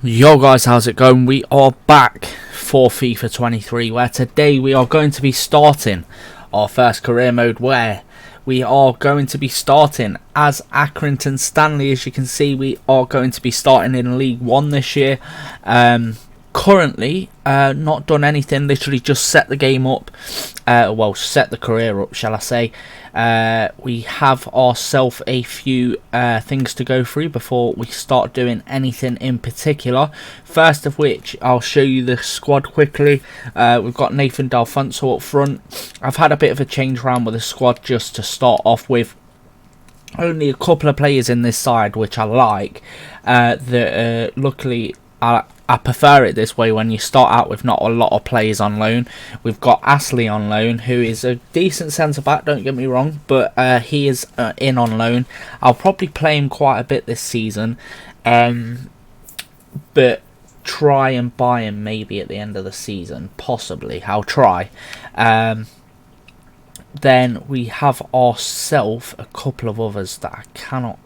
Yo guys, how's it going? We are back for FIFA 23, where today we are going to be starting our first career mode, where we are going to be starting as Accrington Stanley. As you can see, we are going to be starting in League 1 this year. Currently, not done anything, literally just set the game up, well, set the career up, shall I say. We have ourselves a few things to go through before we start doing anything in particular. First of which, I'll show you the squad quickly. We've got Nathan D'Alfonso up front. I've had a bit of a change around with the squad just to start off with. Only a couple of players in this side which I like. Luckily, I prefer it this way when you start out with not a lot of players on loan. We've got ASWELL on loan, who is a decent centre-back, don't get me wrong, but he is in on loan. I'll probably play him quite a bit this season, but try and buy him maybe at the end of the season, possibly. I'll try. Then we have ourselves a couple of others that I cannot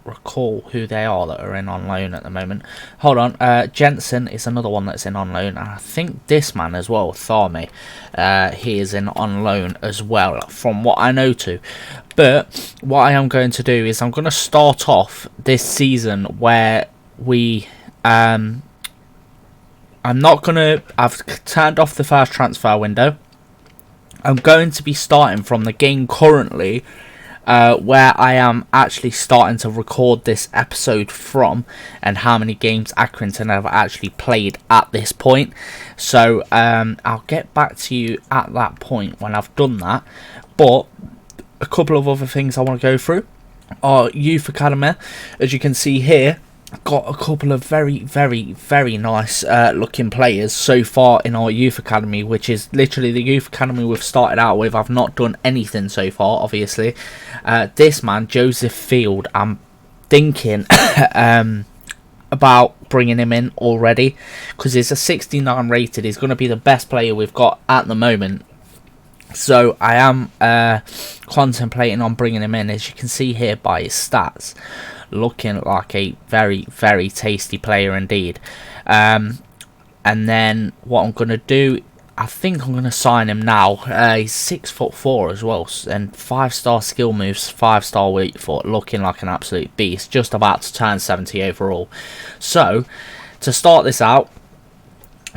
recall who they are that are in on loan at the moment. Hold on, Jensen is another one that's in on loan, and I think this man as well, Thorme, he is in on loan as well, from what I know too. But what I am going to do is I'm going to start off this season where we I've turned off the first transfer window. I'm going to be starting from the game currently, where I am actually starting to record this episode from, and how many games Accrington have actually played at this point. So I'll get back to you at that point when I've done that. But a couple of other things I want to go through. Our youth academy, as you can see here, got a couple of very nice looking players so far in our youth academy, which is literally the youth academy we've started out with. I've not done anything so far, obviously. This man, Joseph Field, I'm thinking about bringing him in already, because he's a 69 rated. He's going to be the best player we've got at the moment. So I am contemplating on bringing him in. As you can see here by his stats, looking like a very tasty player indeed. And then what I'm going to do, I think I'm going to sign him now. He's 6'4" as well, and 5-star skill moves, 5-star weak foot, looking like an absolute beast, just about to turn 70 overall. So to start this out,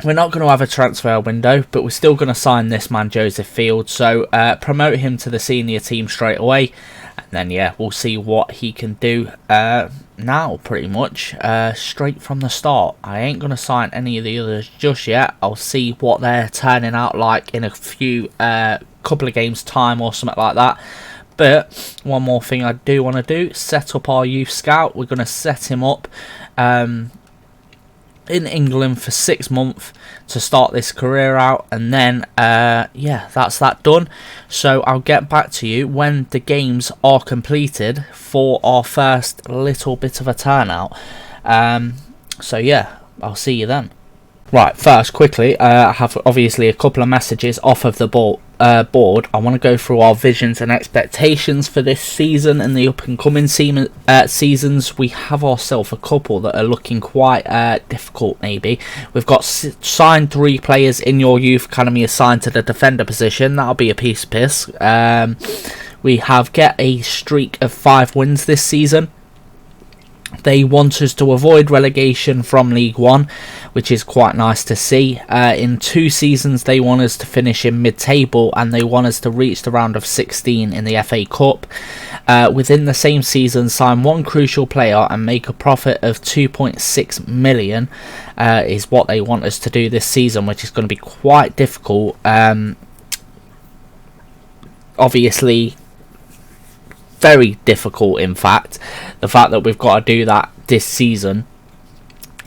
we're not going to have a transfer window, but we're still going to sign this man, Joseph Field. So promote him to the senior team straight away. And then, yeah, we'll see what he can do now, pretty much, straight from the start. I ain't going to sign any of the others just yet. I'll see what they're turning out like in a few couple of games' time or something like that. But one more thing I do want to do, set up our youth scout. We're going to set him up in England for 6 months to start this career out, and then yeah, that's that done. So I'll get back to you when the games are completed for our first little bit of a turnout. So yeah, I'll see you then. Right, first, quickly, I have obviously a couple of messages off of the board. I want to go through our visions and expectations for this season and the up and coming seasons. We have ourselves a couple that are looking quite difficult maybe. We've got signed 3 players in your youth academy assigned to the defender position. That'll be a piece of piss. We have get a streak of 5 wins this season. They want us to avoid relegation from League 1, which is quite nice to see. In 2 seasons, they want us to finish in mid-table, and they want us to reach the round of 16 in the FA Cup. Within the same season, sign 1 crucial player and make a profit of 2.6 million is what they want us to do this season, which is going to be quite difficult. Obviously, very difficult, in fact, the fact that we've got to do that this season,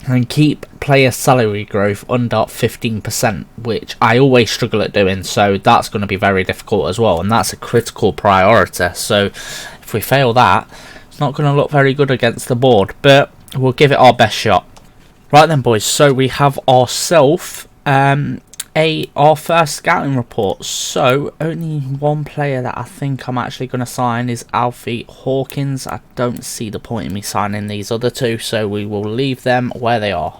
and keep player salary growth under 15%, which I always struggle at doing. So that's going to be very difficult as well, and that's a critical priority. So if we fail that, it's not going to look very good against the board, but we'll give it our best shot. Right then, boys, so we have ourselves our first scouting report. So only one player that I think I'm actually going to sign is Alfie Hawkins. I don't see the point in me signing these other two, so we will leave them where they are.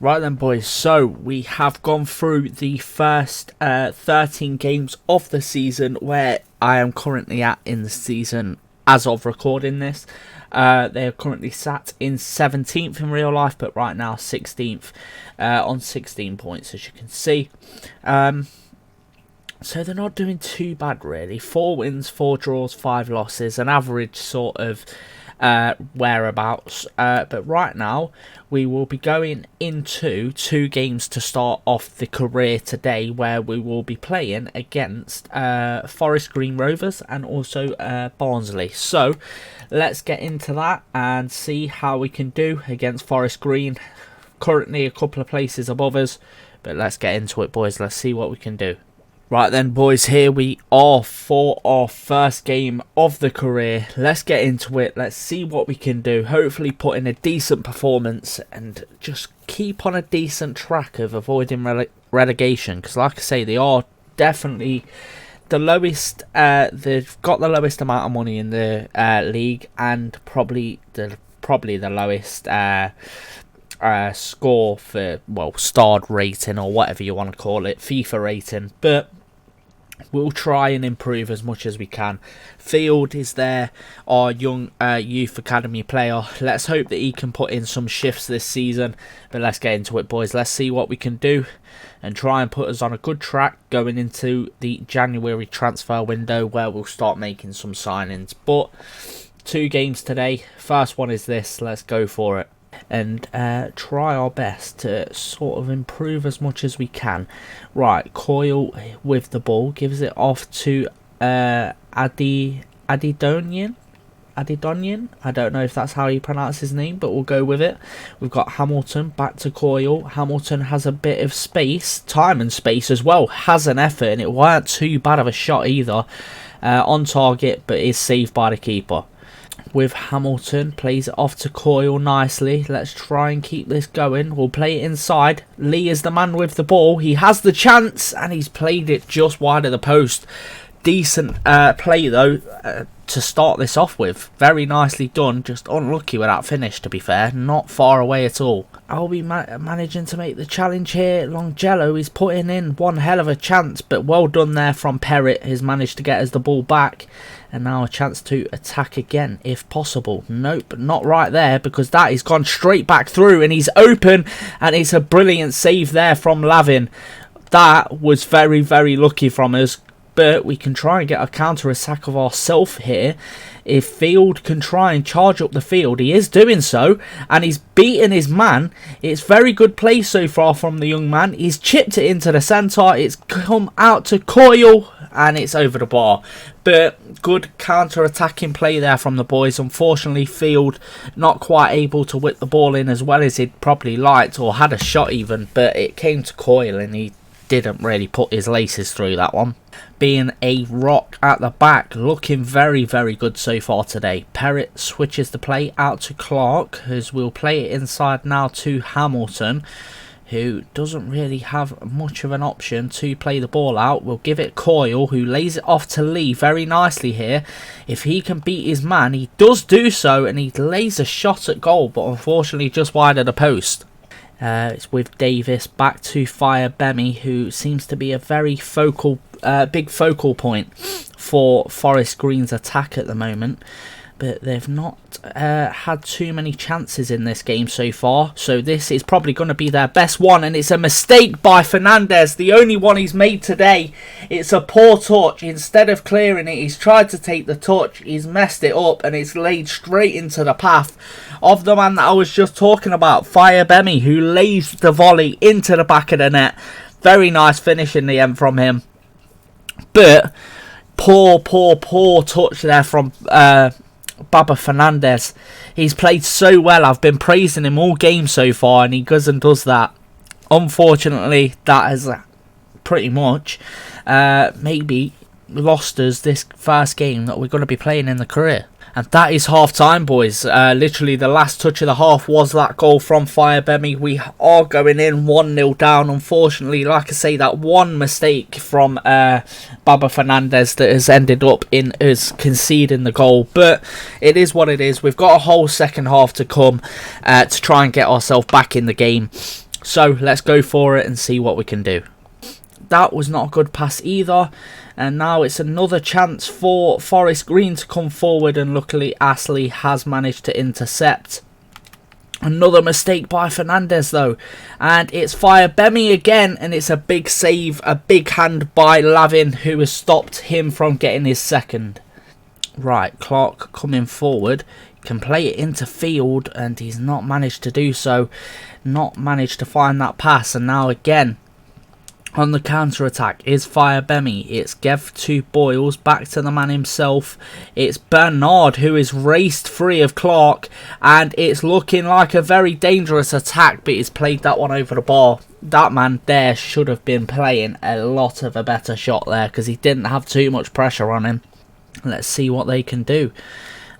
Right then, boys, so we have gone through the first 13 games of the season where I am currently at in the season as of recording this. They are currently sat in 17th in real life, but right now 16th on 16 points, as you can see. So they're not doing too bad, really. 4 wins, 4 draws, 5 losses, an average sort of whereabouts. But right now, we will be going into 2 games to start off the career today, where we will be playing against Forest Green Rovers and also Barnsley. So let's get into that and see how we can do against Forest Green. Currently a couple of places above us, but let's get into it, boys. Let's see what we can do. Right then, boys, here we are for our first game of the career. Let's get into it. Let's see what we can do. Hopefully put in a decent performance and just keep on a decent track of avoiding relegation. Because like I say, they are definitely the lowest. They've got the lowest amount of money in the league, and probably the lowest score for, well, starred rating or whatever you want to call it, FIFA rating. But we'll try and improve as much as we can. Field is there, our young youth academy player. Let's hope that he can put in some shifts this season. But let's get into it, boys. Let's see what we can do and try and put us on a good track going into the January transfer window, where we'll start making some signings. But 2 games today. First one is this. Let's go for it and try our best to sort of improve as much as we can. Right, Coyle with the ball gives it off to Adidonian. I don't know if that's how you pronounce his name, but we'll go with it. We've got Hamilton back to Coyle. Hamilton has a bit of space, time and space as well. Has an effort, and it weren't too bad of a shot either. On target, but is saved by the keeper. With Hamilton, plays it off to Coyle nicely. Let's try and keep this going. We'll play it inside. Lee is the man with the ball. He has the chance, and he's played it just wide of the post. Decent play, though, to start this off with. Very nicely done. Just unlucky with that finish, to be fair. Not far away at all. I'll be managing to make the challenge here. Longello is putting in one hell of a chance, but well done there from Perrott. He's managed to get us the ball back. And now a chance to attack again, if possible. Nope, not right there, because that is gone straight back through, and he's open, and it's a brilliant save there from Lavin. That was very, very lucky from us, but we can try and get a counter-attack of ourselves here. If Field can try and charge up the field, he is doing so, and he's beaten his man. It's very good play so far from the young man. He's chipped it into the centre. It's come out to Coyle, and it's over the bar. But good counter-attacking play there from the boys. Unfortunately, Field not quite able to whip the ball in as well as he'd probably liked, or had a shot even, but it came to Coyle, and he didn't really put his laces through that one. Being a rock at the back, looking very, very good so far today. Perrott switches the play out to Clark, as we'll play it inside now to Hamilton, who doesn't really have much of an option to play the ball out. We'll give it Coyle, who lays it off to Lee very nicely here. If he can beat his man, he does do so, and he lays a shot at goal, but unfortunately just wide of the post. It's with Davis back to Fire Bemi, who seems to be a very big focal point for Forest Green's attack at the moment. But they've not had too many chances in this game so far. So this is probably going to be their best one. And it's a mistake by Fernandez. The only one he's made today. It's a poor touch. Instead of clearing it, he's tried to take the touch. He's messed it up. And it's laid straight into the path of the man that I was just talking about. Fire Bemi, who lays the volley into the back of the net. Very nice finish in the end from him. But poor touch there from Baba Fernandez. He's played so well. I've been praising him all game so far, and he goes and does that. Unfortunately, that has pretty much maybe lost us this first game that we're going to be playing in the career. And that is half time, boys. Literally the last touch of the half was that goal from Fire Bemi. We are going in 1-0 down. Unfortunately, like I say, that one mistake from Baba Fernandez that has ended up in us conceding the goal. But it is what it is. We've got a whole second half to come to try and get ourselves back in the game. So let's go for it and see what we can do. That was not a good pass either. And now it's another chance for Forest Green to come forward, and luckily ASWELL has managed to intercept. Another mistake by Fernandez though, and it's Firebemi again, and it's a big save, a big hand by Lavin, who has stopped him from getting his second. Right, Clark coming forward, can play it into field, and he's not managed to do so, not managed to find that pass. And now again on the counter attack is Firebemi. It's Gev to Boyles, back to the man himself. It's Bernard who is raced free of Clark, and it's looking like a very dangerous attack, but he's played that one over the bar. That man there should have been playing a lot of a better shot there, because he didn't have too much pressure on him. Let's see what they can do.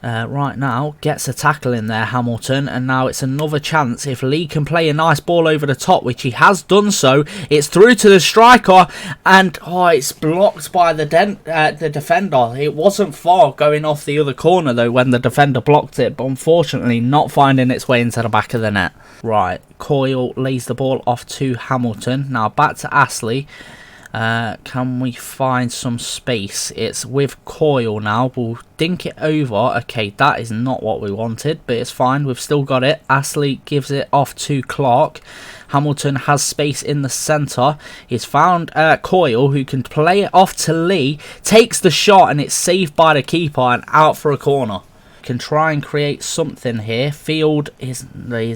Right now, gets a tackle in there, Hamilton, and now it's another chance. If Lee can play a nice ball over the top, which he has done so, it's through to the striker, and it's blocked by the defender. It wasn't far going off the other corner though when the defender blocked it, but unfortunately not finding its way into the back of the net. Right, Coyle lays the ball off to Hamilton. Now back to ASWELL. Can we find some space? It's with Coyle now. We'll dink it over. Okay, that is not what we wanted, but it's fine. We've still got it. ASWELL gives it off to Clark. Hamilton has space in the centre. He's found Coyle, who can play it off to Lee. Takes the shot, and it's saved by the keeper and out for a corner. Can try and create something here. Field is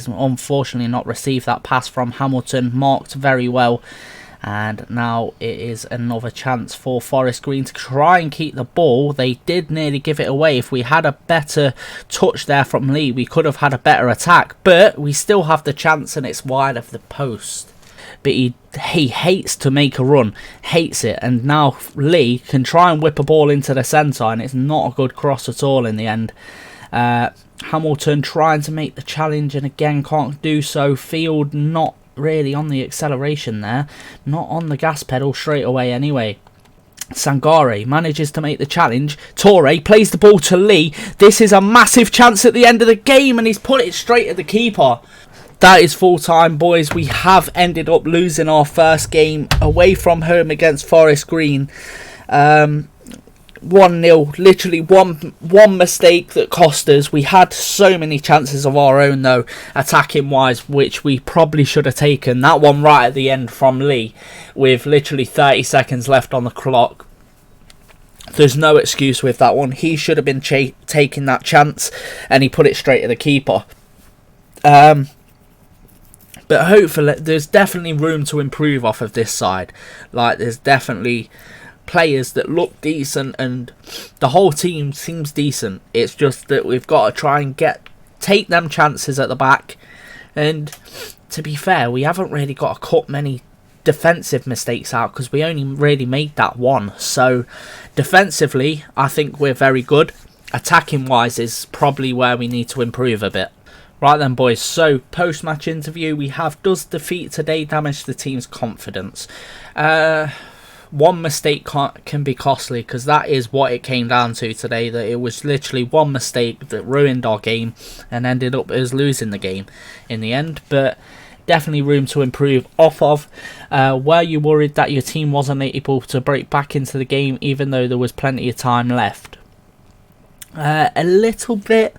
unfortunately not received that pass from Hamilton. Marked very well. And now it is another chance for Forest Green to try and keep the ball. They did nearly give it away. If we had a better touch there from Lee, we could have had a better attack. But we still have the chance, and it's wide of the post. But he hates to make a run. Hates it. And now Lee can try and whip a ball into the centre, and it's not a good cross at all in the end. Hamilton trying to make the challenge, and again can't do so. Field not really on the acceleration there, not on the gas pedal straight away anyway. Sangare manages to make the challenge. Torre plays the ball to Lee. This is a massive chance at the end of the game, and he's put it straight at the keeper. That is full time, boys. We have ended up losing our first game away from home against Forest Green. 1-0, literally one mistake that cost us. We had so many chances of our own though, attacking wise, which we probably should have taken. That one right at the end from Lee, with literally 30 seconds left on the clock. There's no excuse with that one. He should have been taking that chance, and he put it straight at the keeper. But hopefully there's definitely room to improve off of this side. Like, there's definitely players that look decent, and the whole team seems decent. It's just that we've got to try and take them chances at the back. And to be fair, we haven't really got to cut many defensive mistakes out, because we only really made that one. So defensively, I think we're very good. Attacking wise is probably where we need to improve a bit. Right then, boys, so post-match interview we have: does defeat today damage the team's confidence? One mistake can be costly, because that is what it came down to today. That it was literally one mistake that ruined our game and ended up as losing the game in the end. But definitely room to improve off of. Were you worried that your team wasn't able to break back into the game even though there was plenty of time left? A little bit,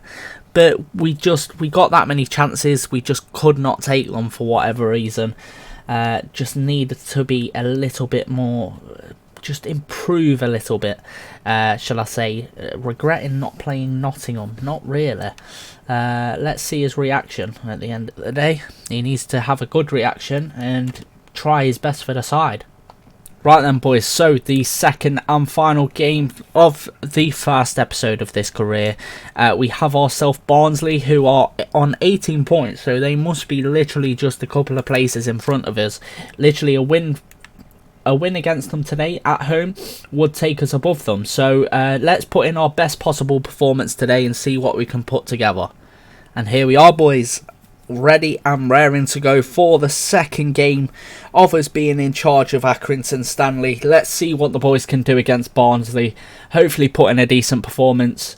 but we got that many chances, we just could not take them for whatever reason. Just needed to be a little bit more, just improve a little bit, shall I say. Regretting not playing Nottingham, not really. Let's see his reaction at the end of the day. He needs to have a good reaction and try his best for the side. Right then, boys, so the second and final game of the first episode of this career. We have ourselves Barnsley, who are on 18 points, so they must be literally just a couple of places in front of us. Literally a win against them today at home would take us above them. So let's put in our best possible performance today and see what we can put together. And here we are, boys, ready and raring to go for the second game of us being in charge of Accrington Stanley. Let's see what the boys can do against Barnsley. Hopefully put in a decent performance,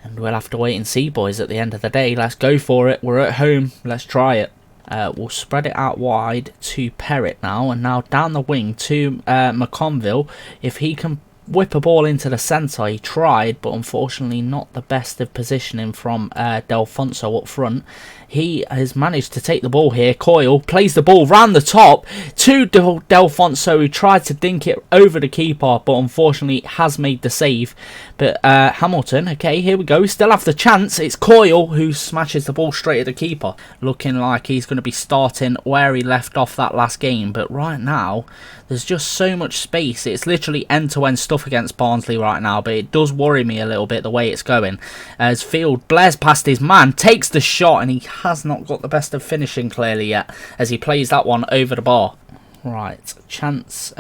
and we'll have to wait and see, boys. At the end of the day, let's go for it. We're at home, let's try it. We'll spread it out wide to Perrott now, and now down the wing to McConville. If he can whip a ball into the centre, he tried, but unfortunately not the best of positioning from Delfonso up front. He has managed to take the ball here. Coyle plays the ball round the top to Delfonso, who tried to dink it over the keeper, but unfortunately has made the save. But Hamilton, okay, here we go. We still have the chance. It's Coyle who smashes the ball straight at the keeper. Looking like he's going to be starting where he left off that last game. But right now, there's just so much space. It's literally end-to-end stuff against Barnsley right now, but it does worry me a little bit the way it's going. As Field blares past his man, takes the shot, and he has not got the best of finishing clearly yet, as he plays that one over the bar. Right, chance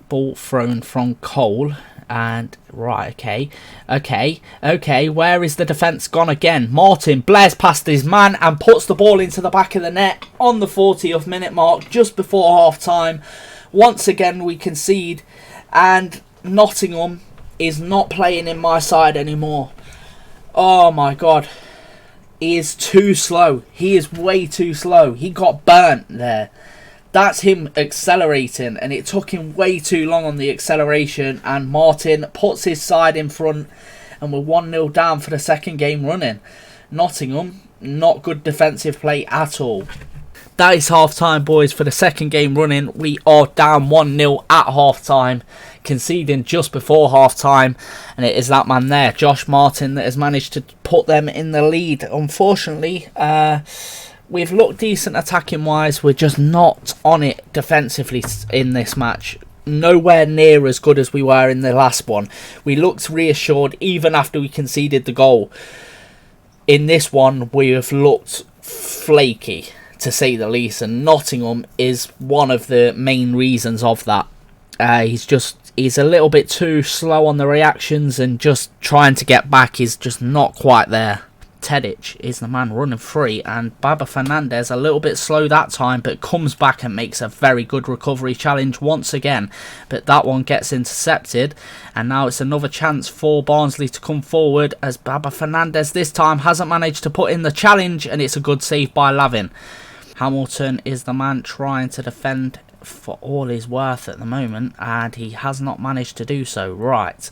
ball thrown from Cole. And right, okay, where is the defence gone again? Martin blares past his man and puts the ball into the back of the net on the 40th minute mark, just before half time. Once again we concede, and Nottingham is not playing in my side anymore. Oh my god, he is too slow. He is way too slow. He got burnt there. That's him accelerating, and it took him way too long on the acceleration, and Martin puts his side in front, and we're 1-0 down for the second game running. Nottingham, not good defensive play at all. That is half-time, boys, for the second game running. We are down 1-0 at half-time, conceding just before half-time, and it is that man there, Josh Martin, that has managed to put them in the lead. Unfortunately, we've looked decent attacking-wise. We're just not on it defensively in this match. Nowhere near as good as we were in the last one. We looked reassured even after we conceded the goal. In this one, we have looked flaky, to say the least, and Nottingham is one of the main reasons of that. He's a little bit too slow on the reactions, and just trying to get back is just not quite there. Tedic is the man running free, and Baba Fernandez a little bit slow that time, but comes back and makes a very good recovery challenge once again, but that one gets intercepted, and now it's another chance for Barnsley to come forward, as Baba Fernandez this time hasn't managed to put in the challenge, and it's a good save by Lavin. Hamilton is the man trying to defend for all his worth at the moment, and he has not managed to do so. Right,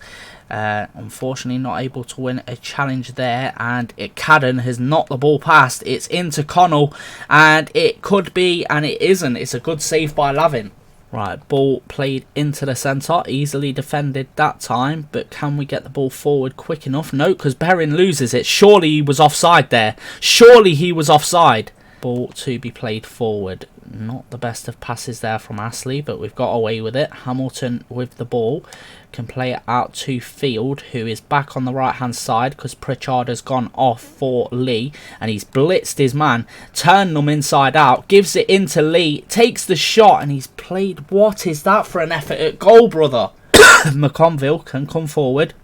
unfortunately not able to win a challenge there, and Cadden has knocked the ball past. It's into Connell, and it could be, and it isn't. It's a good save by Lavin. Right, ball played into the centre, easily defended that time, but can we get the ball forward quick enough? No, because Perrin loses it. Surely he was offside there. Surely he was offside. Ball to be played forward. Not the best of passes there from Astley, but we've got away with it. Hamilton with the ball can play it out to Field, who is back on the right hand side because Pritchard has gone off for Lee, and he's blitzed his man, turned them inside out, gives it into Lee, takes the shot, and he's played. What is that for an effort at goal, brother? McConville can come forward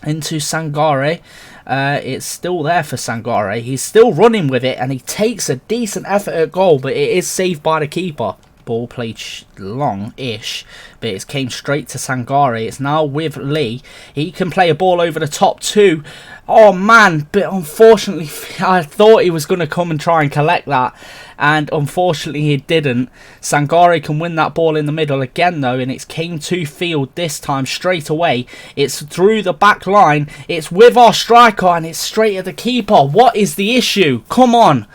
into Sangare. It's still there for Sangare. He's still running with it, and he takes a decent effort at goal, but it is saved by the keeper. Ball played long-ish, but it came straight to Sangare. It's now with Lee. He can play a ball over the top too. Oh man, but unfortunately I thought he was going to come and try and collect that, and unfortunately he didn't. Sangare can win that ball in the middle again though, and it's came to Field this time straight away. It's through the back line. It's with our striker, and it's straight at the keeper. What is the issue? Come on.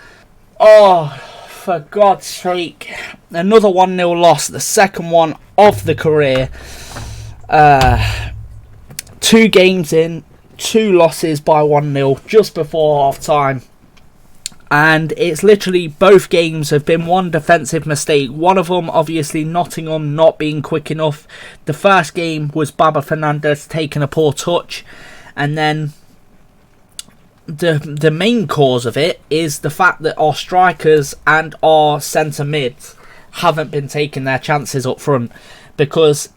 Oh, for God's sake. Another 1-0 loss, the second one of the career. 2 games in, 2 losses by 1-0 just before half time. And it's literally both games have been one defensive mistake. One of them, obviously, Nottingham not being quick enough. The first game was Baba Fernandez taking a poor touch. And then the main cause of it is the fact that our strikers and our centre mids haven't been taking their chances up front, because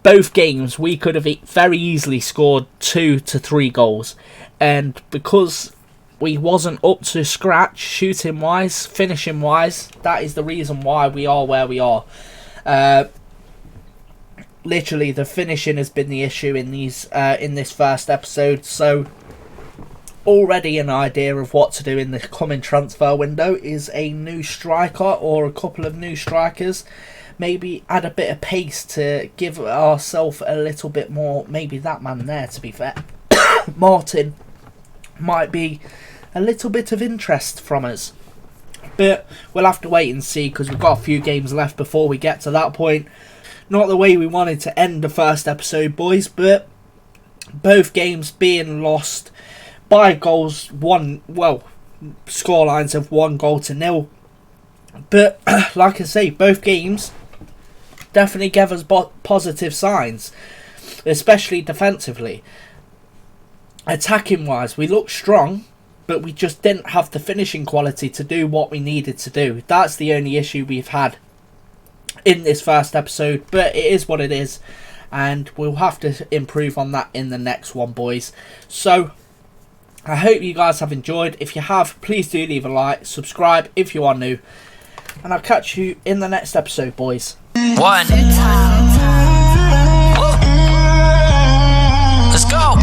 both games we could have very easily scored 2 to 3 goals, and because we wasn't up to scratch shooting wise, finishing wise, that is the reason why we are where we are. Literally the finishing has been the issue in these in this first episode. So already an idea of what to do in the coming transfer window is a new striker or a couple of new strikers. Maybe add a bit of pace to give ourselves a little bit more. Maybe that man there, to be fair, Martin, might be a little bit of interest from us. But we'll have to wait and see, because we've got a few games left before we get to that point. Not the way we wanted to end the first episode, boys, but both games being lost by goals, scorelines of 1-0. But like I say, both games definitely gave us positive signs, especially defensively. Attacking wise, we looked strong, but we just didn't have the finishing quality to do what we needed to do. That's the only issue we've had in this first episode, but it is what it is, and we'll have to improve on that in the next one, boys. So I hope you guys have enjoyed. If you have, please do leave a like, subscribe if you are new, and I'll catch you in the next episode, boys. One. Let's go.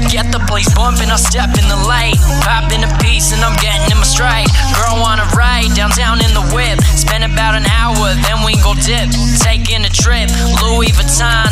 Get the place bumping, I step in the lane. Pop in a piece and I'm getting in my stride. Girl wanna ride downtown in the whip. Spend about an hour, then we go dip. Taking a trip, Louis Vuitton.